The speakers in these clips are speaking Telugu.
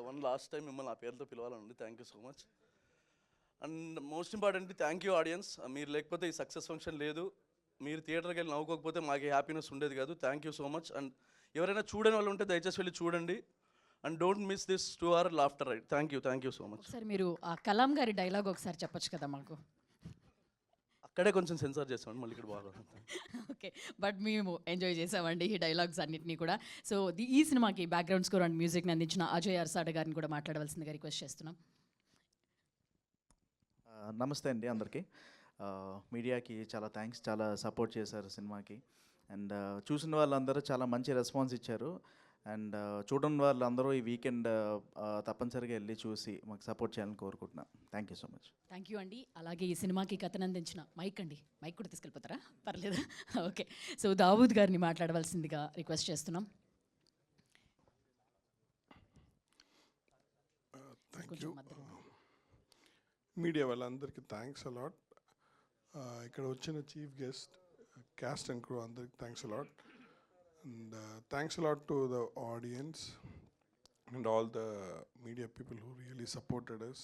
వన్ లాస్ట్ టైం మిమ్మల్ని ఆ పేరుతో పిలవాలండి. Thank you so much. And most important thank you audience. మీరు లేకపోతే ఈ సక్సెస్ ఫంక్షన్ లేదు. మీరు థియేటర్కి వెళ్ళి నవ్వుకోకపోతే మాకు హ్యాపీనెస్ ఉండేది కాదు. Thank you so much. And ఎవరైనా చూడని వాళ్ళు ఉంటే దయచేసి వెళ్ళి చూడండి. And don't miss this 2 hour laughter ride. Thank you so much. ఒకసారి మీరు ఆ కలాం గారి డైలాగ్ ఒకసారి చెప్పొచ్చు కదా మాకు. అక్కడే కొంచెం సెన్సార్ చేస్తామండి, మళ్ళీ ఇక్కడ బాగా. ఓకే, బట్ మేము ఎంజాయ్ చేసామండి ఈ డైలాగ్స్ అన్నింటినీ కూడా. సో ఈ సినిమాకి బ్యాక్గ్రౌండ్ స్కోర్ అండ్ మ్యూజిక్ని అందించిన అజయ్ అర్సాడ్ గారిని కూడా మాట్లాడవలసిందిగా రిక్వెస్ట్ చేస్తున్నాం. నమస్తే అండి అందరికీ. మీడియాకి చాలా థ్యాంక్స్, చాలా సపోర్ట్ చేశారు సినిమాకి. అండ్ చూసిన వాళ్ళందరూ చాలా మంచి రెస్పాన్స్ ఇచ్చారు. అండ్ చూడని వాళ్ళందరూ ఈ వీకెండ్ తప్పనిసరిగా వెళ్ళి చూసి మాకు సపోర్ట్ చేయాలని కోరుకుంటున్నాను. Thank you so much. Thank you అండి. అలాగే ఈ సినిమాకి కథను అందించిన మైక్ అండి, మైక్ కూడా తీసుకెళ్ళిపోతారా? పర్లేదు. ఓకే, సో దావూద్ గారిని మాట్లాడవలసిందిగా రిక్వెస్ట్ చేస్తున్నాం. Thank you. మీడియా వాళ్ళందరికీ థ్యాంక్స్ అలాట్. ఇక్కడ వచ్చిన chief guest, cast and crew అందరికి thanks a lot. And thanks a lot to the audience and all the media people who really supported us.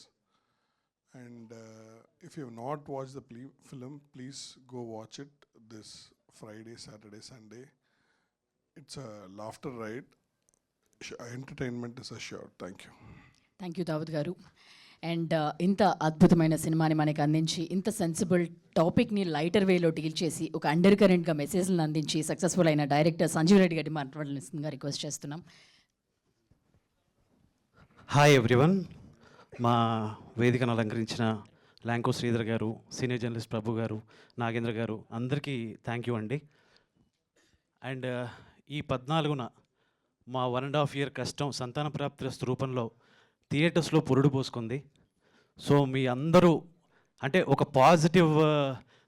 And if you have not watched the film, please go watch it this Friday, Saturday, Sunday. It's a laughter ride. Entertainment is assured. Thank you. Thank you Dawood గారు. అండ్ ఇంత అద్భుతమైన సినిమాని మనకి అందించి, ఇంత సెన్సిబుల్ టాపిక్ని లైటర్ వేలో డీల్ చేసి, ఒక అండర్ కరెంట్గా మెసేజ్లను అందించి సక్సెస్ఫుల్ అయిన డైరెక్టర్ సంజీవ్ రెడ్డి గారిని మాట్లాడాల్సిందిగా రిక్వెస్ట్ చేస్తున్నాం. Hi everyone. మా వేదికను అలంకరించిన ల్యాంకో శ్రీధర్ గారు, సీనియర్ జర్నలిస్ట్ ప్రభు గారు, నాగేంద్ర గారు, అందరికీ థ్యాంక్ యూ అండి. అండ్ ఈ 14న మా 1.5 year కష్టం సంతాన ప్రాప్తి రూపంలో థియేటర్స్లో పురుడు పోసుకుంది. సో మీ అందరూ అంటే ఒక పాజిటివ్,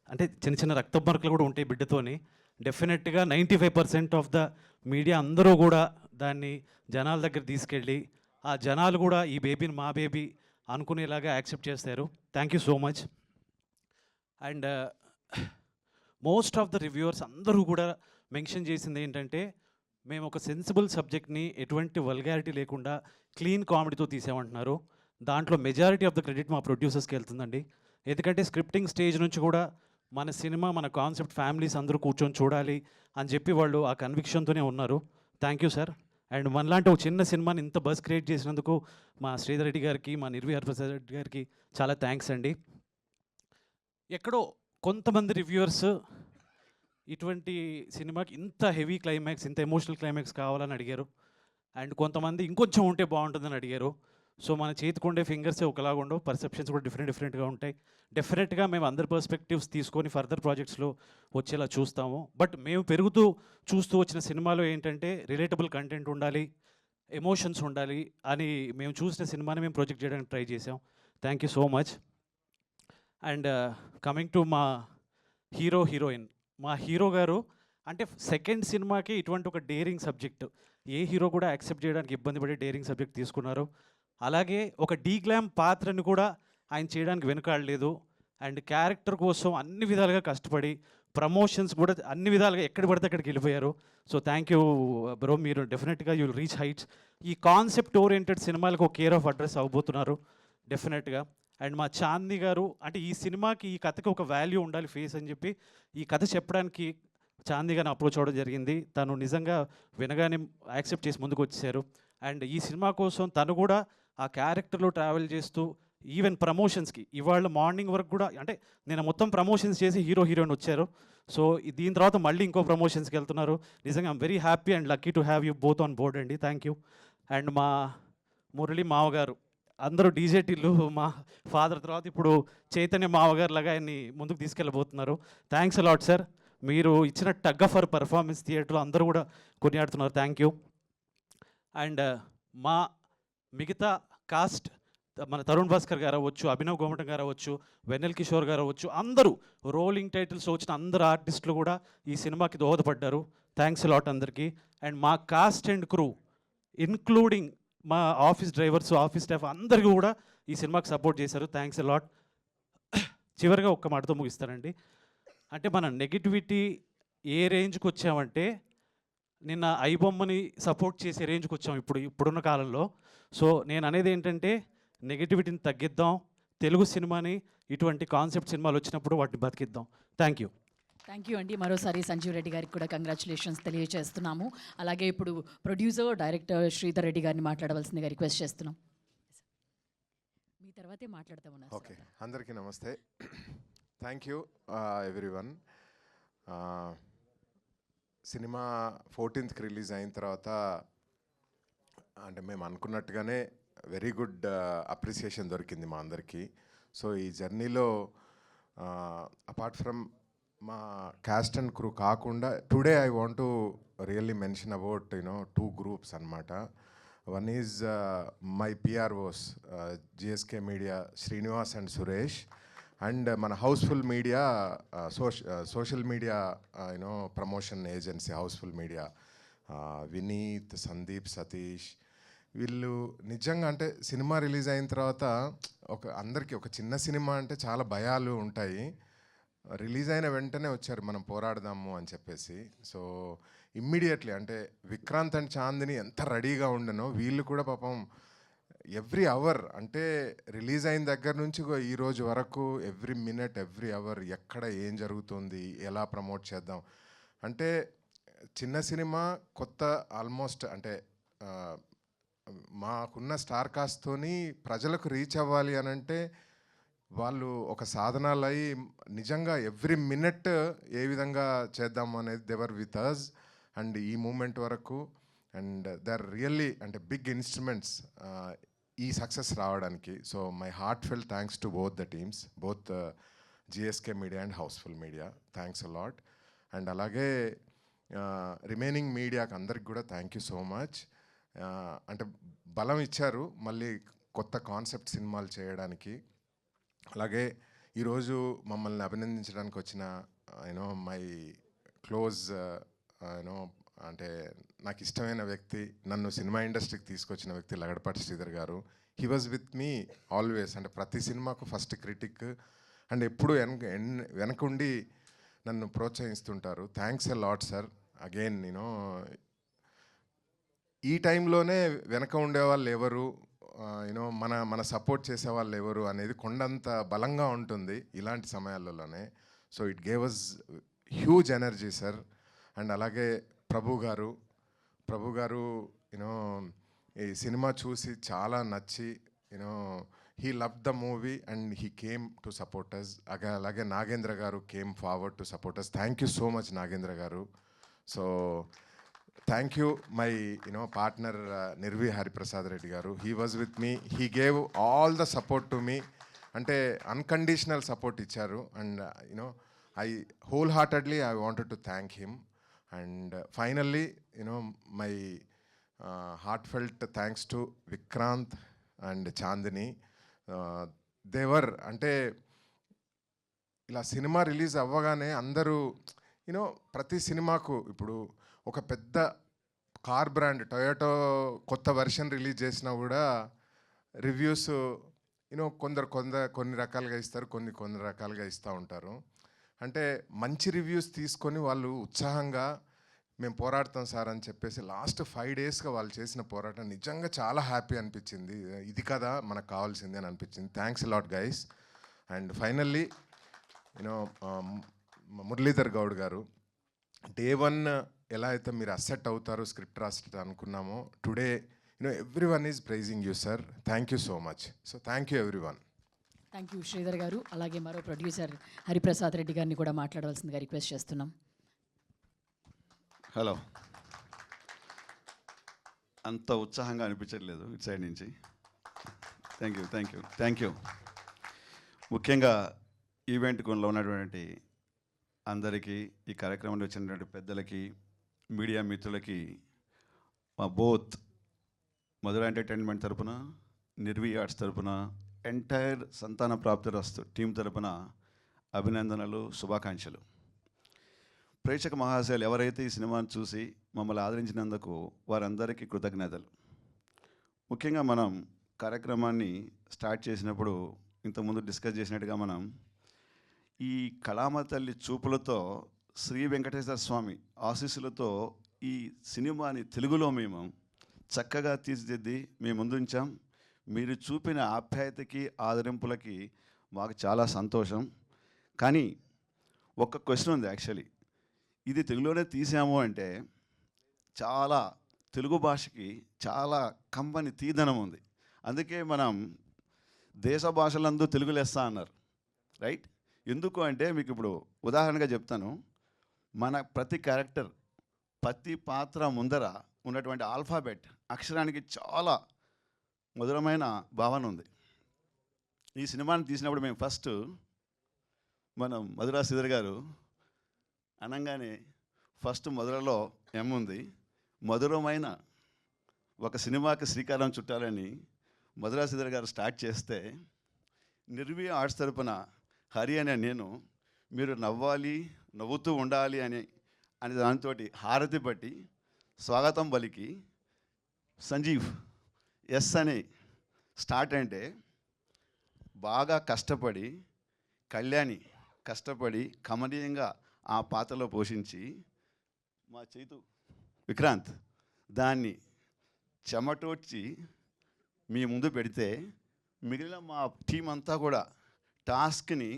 అంటే చిన్న చిన్న రక్త మార్కులు కూడా ఉంటాయి బిడ్డతోని. డెఫినెట్గా 95% ఆఫ్ ద మీడియా అందరూ కూడా దాన్ని జనాల దగ్గర తీసుకెళ్ళి, ఆ జనాలు కూడా ఈ బేబీని మా బేబీ అనుకునేలాగా యాక్సెప్ట్ చేస్తారు. Thank you so much. And most of the reviewers అందరూ కూడా మెన్షన్ చేసింది ఏంటంటే, మేము ఒక సెన్సిబుల్ సబ్జెక్ట్ని ఎటువంటి వల్గారిటీ లేకుండా క్లీన్ కామెడీతో తీసామంటున్నారు. దాంట్లో మెజారిటీ ఆఫ్ ద క్రెడిట్ మా ప్రొడ్యూసర్స్కి వెళ్తుందండి. ఎందుకంటే స్క్రిప్టింగ్ స్టేజ్ నుంచి కూడా మన సినిమా, మన కాన్సెప్ట్ ఫ్యామిలీస్ అందరూ కూర్చొని చూడాలి అని చెప్పి వాళ్ళు ఆ కన్విక్షన్తోనే ఉన్నారు. Thank you sir. అండ్ మనలాంటి ఒక చిన్న సినిమాని ఇంత బజ్ క్రియేట్ చేసినందుకు మా శ్రీధర్ రెడ్డి గారికి, మా నిర్వి హరిప్రసాద్ రెడ్డి గారికి చాలా థ్యాంక్స్ అండి. ఎక్కడో కొంతమంది రివ్యూవర్స్ ఇటువంటి సినిమాకి ఇంత హెవీ క్లైమాక్స్, ఇంత ఎమోషనల్ క్లైమాక్స్ కావాలని అడిగారు. అండ్ కొంతమంది ఇంకొంచెం ఉంటే బాగుంటుందని అడిగారు. సో మన చేతికి ఉండే ఫింగర్సే ఒకలాగా ఉండవు, పర్సెప్షన్స్ కూడా డిఫరెంట్గా ఉంటాయి. డెఫినెట్గా మేము అందరి పర్స్పెక్టివ్స్ తీసుకొని ఫర్దర్ ప్రాజెక్ట్స్లో వచ్చేలా చూస్తాము. బట్ మేము చూస్తూ వచ్చిన సినిమాలో ఏంటంటే రిలేటబుల్ కంటెంట్ ఉండాలి, ఎమోషన్స్ ఉండాలి అని మేము చూసిన సినిమాని మేము ప్రొజెక్ట్ చేయడానికి ట్రై చేసాం. Thank you so much. And coming to మా హీరోయిన్, మా హీరో గారు అంటే సెకండ్ సినిమాకి ఇటువంటి ఒక డేరింగ్ సబ్జెక్ట్ ఏ హీరో కూడా యాక్సెప్ట్ చేయడానికి ఇబ్బంది పడే డేరింగ్ సబ్జెక్ట్ తీసుకున్నారు. అలాగే ఒక డీగ్లామ్ పాత్రని కూడా ఆయన చేయడానికి వెనుకాడలేదు. అండ్ క్యారెక్టర్ కోసం అన్ని విధాలుగా కష్టపడి, ప్రమోషన్స్ కూడా అన్ని విధాలుగా ఎక్కడ పడితే అక్కడికి వెళ్ళిపోయారు. So thank you bro. మీరు డెఫినెట్గా యూ విల్ రీచ్ హైట్స్. ఈ కాన్సెప్ట్ ఓరియంటెడ్ సినిమాలకు ఒక కేర్ ఆఫ్ అడ్రస్ అవబోతున్నారు డెఫినెట్గా. అండ్ మా చాందీ గారు అంటే ఈ సినిమాకి, ఈ కథకి ఒక వాల్యూ ఉండాలి ఫేస్ అని చెప్పి ఈ కథ చెప్పడానికి చాందీ గారిని అప్రోచ్ అవ్వడం జరిగింది. తను నిజంగా వినగానే యాక్సెప్ట్ చేసి ముందుకు వచ్చేసారు. అండ్ ఈ సినిమా కోసం తను కూడా ఆ క్యారెక్టర్లో ట్రావెల్ చేస్తూ ఈవెన్ ప్రమోషన్స్కి ఇవాళ మార్నింగ్ వరకు కూడా, అంటే నేను మొత్తం ప్రమోషన్స్ చేసి హీరోయిన్ వచ్చారు. సో దీని తర్వాత మళ్ళీ ఇంకో ప్రమోషన్స్కి వెళ్తున్నారు. నిజంగా I'm very happy and lucky to have you both on board అండి. Thank you. అండ్ మా మురళి మావగారు, అందరూ డీజేటీలు, మా ఫాదర్ తర్వాత ఇప్పుడు చైతన్య మావగారు లాగా ఆయన్ని ముందుకు తీసుకెళ్ళబోతున్నారు. Thanks a lot sir. మీరు ఇచ్చిన టగ్ ఫర్ పర్ఫార్మెన్స్ థియేటర్లో అందరూ కూడా కొనియాడుతున్నారు. Thank you. అండ్ మా మిగతా కాస్ట్, మన తరుణ్ భాస్కర్ గారు అవ్వచ్చు, అభినవ్ గోమటం గారు అవ్వచ్చు, వెన్నెల్ కిషోర్ గారు అవ్వచ్చు, అందరూ రోలింగ్ టైటిల్స్ వచ్చిన అందరు ఆర్టిస్టులు కూడా ఈ సినిమాకి దోహదపడ్డారు. థ్యాంక్స్ అలాట్ అందరికీ. అండ్ మా కాస్ట్ అండ్ క్రూ ఇన్క్లూడింగ్ మా ఆఫీస్ డ్రైవర్స్, ఆఫీస్ స్టాఫ్ అందరికీ కూడా ఈ సినిమాకి సపోర్ట్ చేశారు. Thanks a lot. చివరిగా ఒక్క మాటతో ముగిస్తానండి. అంటే మన నెగిటివిటీ ఏ రేంజ్కి వచ్చామంటే, నిన్న ఐబొమ్మని సపోర్ట్ చేసే రేంజ్కి వచ్చాం ఇప్పుడున్న కాలంలో. సో నేను అనేది ఏంటంటే నెగిటివిటీని తగ్గిద్దాం, తెలుగు సినిమాని ఇటువంటి కాన్సెప్ట్ సినిమాలు వచ్చినప్పుడు వాటిని బతికిద్దాం. Thank you. థ్యాంక్ యూ అండి. మరోసారి సంజీవ్ రెడ్డి గారికి కూడా కంగ్రాచులేషన్స్ తెలియజేస్తున్నాము. అలాగే ఇప్పుడు ప్రొడ్యూసర్ డైరెక్టర్ శ్రీధర్ రెడ్డి గారిని మాట్లాడవలసిందిగా రిక్వెస్ట్ చేస్తున్నాం. మీ తర్వాతే మాట్లాడతాం ఉన్నారు. ఓకే, అందరికీ నమస్తే. Thank you everyone. Cinema 14th release అయిన తర్వాత అంటే మేము అనుకున్నట్టుగానే వెరీ గుడ్ అప్రిసియేషన్ దొరికింది మా అందరికీ. సో ఈ జర్నీలో అపార్ట్ ఫ్రమ్ మా క్యాస్ట్ అండ్ క్రూ కాకుండా today I want to really mention about 2 groups అనమాట. One is my PROs GSK Media Srinivas and Suresh, and మన Housefull Media social media promotion agency Housefull Media Vineeth, Sandeep, Satish. వీళ్ళు నిజంగా అంటే సినిమా రిలీజ్ అయిన తర్వాత అందరికీ ఒక చిన్న సినిమా అంటే చాలా భయాలు ఉంటాయి. రిలీజ్ అయిన వెంటనే వచ్చారు మనం పోరాడదాము అని చెప్పేసి. సో ఇమ్మీడియట్లీ అంటే విక్రాంత్ అండ్ చాందిని ఎంత రెడీగా ఉండనో వీళ్ళు కూడా పాపం ఎవ్రీ అవర్ అంటే రిలీజ్ అయిన దగ్గర నుంచి ఈ రోజు వరకు ఎవ్రీ మినిట్ ఎవ్రీ అవర్ ఎక్కడ ఏం జరుగుతుంది, ఎలా ప్రమోట్ చేద్దాం అంటే చిన్న సినిమా కొత్త ఆల్మోస్ట్ అంటే మాకున్న స్టార్ కాస్ట్తోని ప్రజలకు రీచ్ అవ్వాలి అని అంటే వాళ్ళు ఒక సాధనాలు అయ్యి నిజంగా ఎవ్రీ మినిట్ ఏ విధంగా చేద్దాము అనేది దేవర్ విత్ అస్ అండ్ ఈ మూమెంట్ వరకు. అండ్ దే ఆర్ రియల్లీ అంటే బిగ్ ఇన్స్ట్రుమెంట్స్ ఈ సక్సెస్ రావడానికి. So my heart felt thanks to both the teams, both GSK Media and Housefull Media. Thanks a lot. And అలాగే రిమైనింగ్ మీడియాకి అందరికి కూడా థ్యాంక్ యూ సో మచ్. అంటే బలం ఇచ్చారు మళ్ళీ కొత్త కాన్సెప్ట్ సినిమాలు చేయడానికి. అలాగే ఈరోజు మమ్మల్ని అభినందించడానికి వచ్చిన మై క్లోజ్ అంటే నాకు ఇష్టమైన వ్యక్తి, నన్ను సినిమా ఇండస్ట్రీకి తీసుకొచ్చిన వ్యక్తి Lagadapati Sridhar garu. He was with me always. అంటే ప్రతి సినిమాకు ఫస్ట్ క్రిటిక్ అండ్ ఎప్పుడు వెనకుండి నన్ను ప్రోత్సహిస్తుంటారు. Thanks a lot sir. Again ఈ టైంలోనే వెనక ఉండేవాళ్ళు ఎవరు, మన సపోర్ట్ చేసేవాళ్ళు ఎవరు అనేది కొండంత బలంగా ఉంటుంది ఇలాంటి సమయాలలోనే. So it gave us huge energy sir. And అలాగే ప్రభు గారు ఈ సినిమా చూసి చాలా నచ్చి he love the movie and he came to support us. అలాగే Nagendra garu came forward to support us. Thank you so much Nagendra garu. So thank you my partner Nirvi Hariprasad Reddy garu. He was with me, he gave all the support to me. అంటే అన్కండిషనల్ సపోర్ట్ ఇచ్చారు. And I wholeheartedly I wanted to thank him. And finally my heartfelt thanks to Vikranth and Chandini. దేవర్ అంటే ఇలా సినిమా రిలీజ్ అవ్వగానే అందరూ ప్రతి సినిమాకు ఇప్పుడు ఒక పెద్ద కార్ బ్రాండ్ టొయోటో కొత్త వెర్షన్ రిలీజ్ చేసినా కూడా రివ్యూస్ కొన్ని రకాలుగా ఇస్తారు, కొన్ని రకాలుగా ఇస్తూ ఉంటారు. అంటే మంచి రివ్యూస్ తీసుకొని వాళ్ళు ఉత్సాహంగా మేము పోరాడతాం సార్ అని చెప్పేసి లాస్ట్ 5 daysగా వాళ్ళు చేసిన పోరాటం నిజంగా చాలా హ్యాపీ అనిపించింది. ఇది కదా మనకు కావాల్సింది అని అనిపించింది. Thanks lot guys. And finally Muralidhar Goud గారు, డే 1 ఎలా అయితే మీరు అసెట్ అవుతారో స్క్రిప్ట్ రాసి అనుకున్నామో today everyone is praising you sir. Thank you so much. So thank you everyone. Thank you Sridhar garu. అలాగే మరో ప్రొడ్యూసర్ హరిప్రసాద్ రెడ్డి గారిని కూడా మాట్లాడవలసిందిగా రిక్వెస్ట్ చేస్తున్నాం. హలో. అంత ఉత్సాహంగా అనిపించట్లేదు ఇటు సైడ్ నుంచి. Thank you. ముఖ్యంగా ఈవెంట్ కొనలో ఉన్నటువంటి అందరికీ, ఈ కార్యక్రమంలో వచ్చినటువంటి పెద్దలకి, మీడియా మిత్రులకి మా బోత్ మధుర ఎంటర్టైన్మెంట్ తరపున, నిర్వి ఆర్ట్స్ తరపున, ఎంటైర్ సంతాన ప్రాప్తిరస్తు టీం తరపున అభినందనలు, శుభాకాంక్షలు. ప్రేక్షక మహాశయులు ఎవరైతే ఈ సినిమాను చూసి మమ్మల్ని ఆదరించినందుకు వారందరికీ కృతజ్ఞతలు. ముఖ్యంగా మనం కార్యక్రమాన్ని స్టార్ట్ చేసినప్పుడు ఇంతకుముందు డిస్కస్ చేసినట్టుగా మనం ఈ కళామ తల్లి చూపులతో, శ్రీ వెంకటేశ్వర స్వామి ఆశీస్సులతో ఈ సినిమాని తెలుగులో మేము చక్కగా తీర్చిదిద్ది మేము ముందుంచాం. మీరు చూపిన ఆప్యాయతకి ఆదరింపులకి మాకు చాలా సంతోషం. కానీ ఒక్క క్వశ్చన్ ఉంది యాక్చువల్లీ. ఇది తెలుగులోనే తీసాము అంటే చాలా తెలుగు భాషకి చాలా కంబని తీదనం ఉంది. అందుకే మనం దేశ భాషలందు తెలుగు లెస్స అన్నారు, రైట్? ఎందుకు అంటే మీకు ఇప్పుడు ఉదాహరణగా చెప్తాను. మన ప్రతి క్యారెక్టర్, ప్రతి పాత్ర ముందర ఉన్నటువంటి ఆల్ఫాబెట్ అక్షరానికి చాలా మధురమైన భావన ఉంది. ఈ సినిమాని తీసినప్పుడు మేము ఫస్ట్ మనం మధురా శ్రీధర్ గారు అనగానే ఫస్ట్ మధురలో ఎం ఉంది. మధురమైన ఒక సినిమాకి శ్రీకారం చుట్టాలని మధురా శ్రీధర్ గారు స్టార్ట్ చేస్తే, నిర్వీ ఆర్ట్స్ తరపున హరి అనే నేను మీరు నవ్వాలి, నవ్వుతూ ఉండాలి అనే దాంతో హారతి పట్టి స్వాగతం పలికి సంజీవ్ ఎస్ అని స్టార్ట్ అంటే బాగా కష్టపడి కళ్యాణి కష్టపడి కమనీయంగా ఆ పాత్రలో పోషించి మా చైతు విక్రాంత్ దాన్ని చెమటోడ్చి మీ ముందు పెడితే మిగిలిన మా టీం అంతా కూడా టాస్క్ని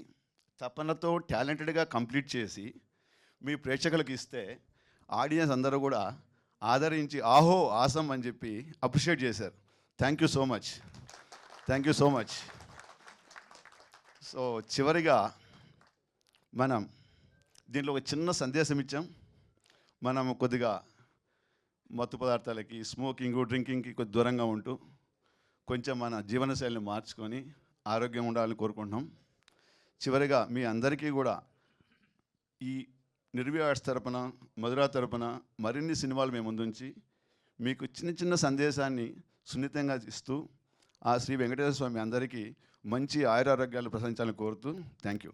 తపనతో టాలెంటెడ్గా కంప్లీట్ చేసి మీ ప్రేక్షకులకు ఇస్తే ఆడియన్స్ అందరూ కూడా ఆదరించి ఆహో ఆసం అని చెప్పి అప్రిషియేట్ చేశారు. Thank you so much, thank you so much. So చివరిగా మనం దీంట్లో ఒక చిన్న సందేశం ఇచ్చాం. మనం కొద్దిగా మత్తు పదార్థాలకి, స్మోకింగ్, డ్రింకింగ్కి కొద్ది దూరంగా ఉంటూ కొంచెం మన జీవనశైలిని మార్చుకొని ఆరోగ్యంగా ఉండాలని కోరుకుంటున్నాం. చివరిగా మీ అందరికీ కూడా ఈ నిర్వీ ఆర్ట్స్ తరపున, మధురా తరపున మరిన్ని సినిమాలు మేము ముందుంచి మీకు చిన్న చిన్న సందేశాన్ని సున్నితంగా ఇస్తూ ఆ శ్రీ వెంకటేశ్వర స్వామి అందరికీ మంచి ఆయురారోగ్యాలు ప్రసాదించాలని కోరుతూ thank you.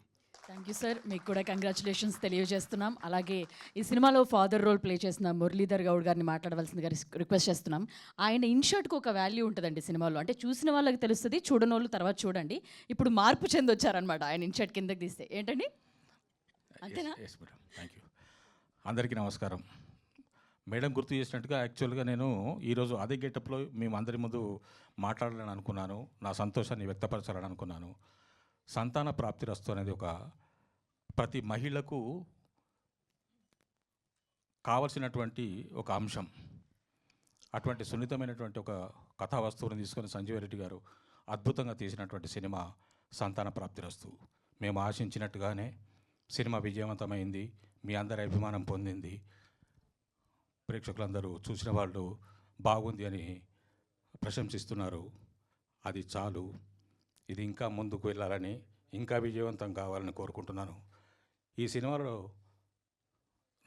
Thank you sir. మీకు కూడా కంగ్రాచులేషన్స్ తెలియజేస్తున్నాం. అలాగే ఈ సినిమాలో ఫాదర్ రోల్ ప్లే చేసిన మురళీధర్ గౌడ్ గారిని మాట్లాడవలసిందిగా రిక్వెస్ట్ చేస్తున్నాం. ఆయన ఇన్షర్ట్కి ఒక వాల్యూ ఉంటుందండి సినిమాలో. అంటే చూసిన వాళ్ళకి తెలుస్తుంది, చూడని వాళ్ళు తర్వాత చూడండి. ఇప్పుడు మార్పు చెందొచ్చారనమాట ఆయన ఇన్షర్ట్ కిందకి తీస్తే. ఏంటండి, అంతేనా? Yes madam, thank you. అందరికీ నమస్కారం. మేడం గుర్తు చేసినట్టుగా యాక్చువల్గా నేను ఈరోజు అదే గెటప్లో మేము అందరి ముందు మాట్లాడాలని అనుకున్నాను, నా సంతోషాన్ని వ్యక్తపరచాలని అనుకున్నాను. సంతాన ప్రాప్తిరస్తు అనేది ఒక ప్రతి మహిళకు కావలసినటువంటి ఒక అంశం. అటువంటి సున్నితమైనటువంటి ఒక కథా వస్తువుని తీసుకొని సంజీవ్ రెడ్డి గారు అద్భుతంగా తీసినటువంటి సినిమా సంతాన ప్రాప్తిరస్తు. మేము ఆశించినట్టుగానే సినిమా విజయవంతమైంది, మీ అందరి అభిమానం పొందింది. ప్రేక్షకులందరూ చూసిన వాళ్ళు బాగుంది అని ప్రశంసిస్తున్నారు. అది చాలు. ఇది ఇంకా ముందుకు వెళ్ళాలని, ఇంకా విజయవంతం కావాలని కోరుకుంటున్నాను. ఈ సినిమాలో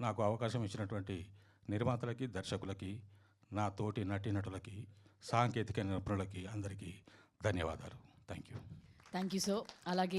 నాకు అవకాశం ఇచ్చినటువంటి నిర్మాతలకి, దర్శకులకి, నా తోటి నటీనటులకి, సాంకేతిక నిపుణులకి అందరికీ ధన్యవాదాలు. Thank you. Thank you so. అలాగే